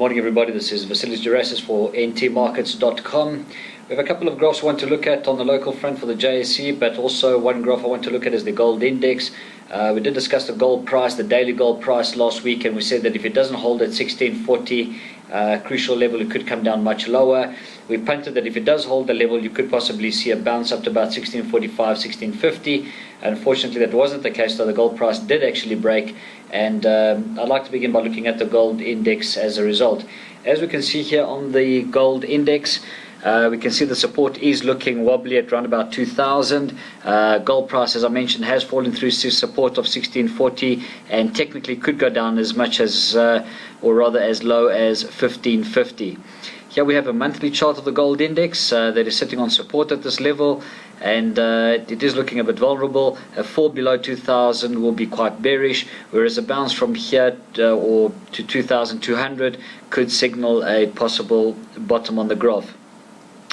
morning, everybody. This is Vasilis for ntmarkets.com. We have a couple of graphs I want to look at on the local front for the JSE, but also one graph I want to look at is the gold index. We did discuss the gold price, the daily gold price last week, and we said that if it doesn't hold at 1640 crucial level, it could come down much lower. We punted that if it does hold the level, you could possibly see a bounce up to about 1645, 1650. Unfortunately, that wasn't the case, so the gold price did actually break, and I'd like to begin by looking at the gold index as a result. As we can see here on the gold index, we can see the support is looking wobbly at around about 2000. Gold price, as I mentioned, has fallen through support of 1640 and technically could go down as much as, or rather as low as 1550. Here we have a monthly chart of the gold index that is sitting on support at this level, and it is looking a bit vulnerable. A fall below 2000 will be quite bearish, whereas a bounce from here or to 2200 could signal a possible bottom on the graph.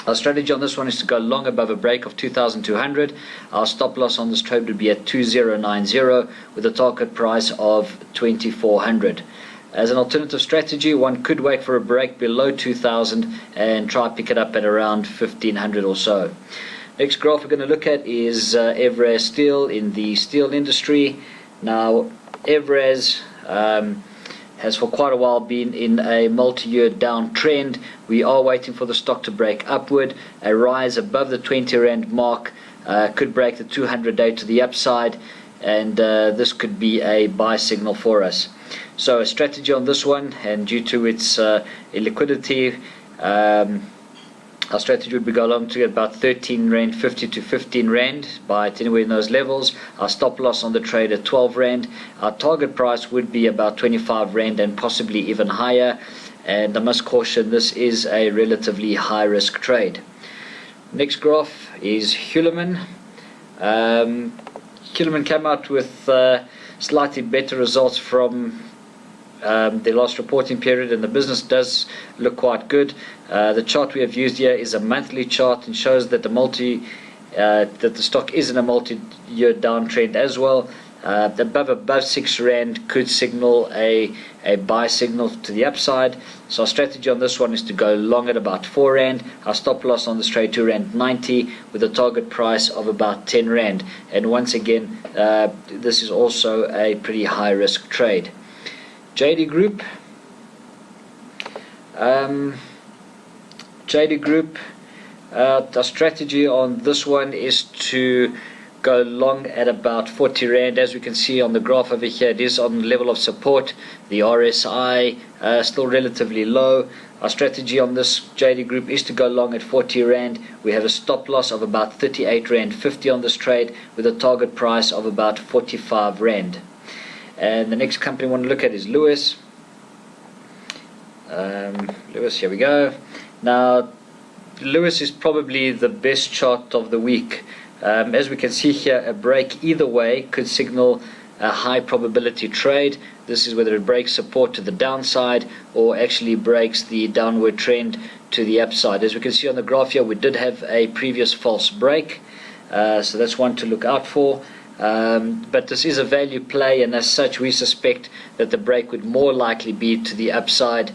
Our strategy on this one is to go long above a break of 2200. Our stop loss on this trade would be at 2090 with a target price of 2400. As an alternative strategy, one could wait for a break below 2000 and try to pick it up at around 1500 or so. Next graph we're going to look at is Evraz steel in the steel industry. Now, Evraz has for quite a while been in a multi-year downtrend. We are waiting for the stock to break upward. A rise above the 20 Rand mark could break the 200-day to the upside, and this could be a buy signal for us. So a strategy on this one, and due to its illiquidity, our strategy would be go along to about 13 Rand 50 to 15 Rand, buy it anywhere in those levels. Our stop loss on the trade at 12 Rand. Our target price would be about 25 Rand and possibly even higher. And I must caution, this is a relatively high risk trade. Next graph is Hulamin. Hulamin came out with slightly better results from the last reporting period, and the business does look quite good. The chart we have used here is a monthly chart and shows that the stock is in a multi-year downtrend as well. Above 6 Rand could signal a buy signal to the upside. So our strategy on this one is to go long at about 4 Rand. Our stop loss on this trade 2 Rand 90 with a target price of about 10 Rand. And once again, this is also a pretty high risk trade. JD Group. Our strategy on this one is to go long at about 40 Rand. As we can see on the graph over here, it is on the level of support. The RSI still relatively low. Our strategy on this JD Group is to go long at 40 Rand. We have a stop loss of about 38 Rand 50 on this trade with a target price of about 45 Rand. And the next company I want to look at is Lewis. Lewis, here we go. Now, Lewis is probably the best chart of the week. As we can see here, a break either way could signal a high probability trade. This is whether it breaks support to the downside or actually breaks the downward trend to the upside. As we can see on the graph here, we did have a previous false break, so that's one to look out for. But this is a value play, and as such we suspect that the break would more likely be to the upside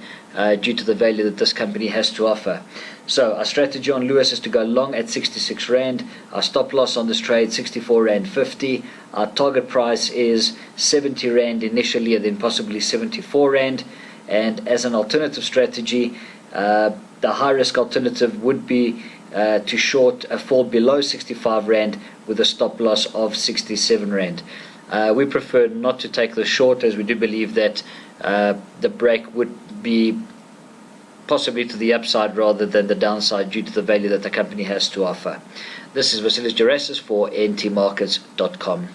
due to the value that this company has to offer. So our strategy on Lewis is to go long at 66 Rand. Our stop loss on this trade 64 Rand 50. Our target price is 70 Rand initially, and then possibly 74 Rand. And as an alternative strategy, the high risk alternative would be to short a fall below 65 Rand with a stop loss of 67 Rand. We prefer not to take the short, as we do believe that the break would be possibly to the upside rather than the downside due to the value that the company has to offer. This is Vasilis for ntmarkets.com.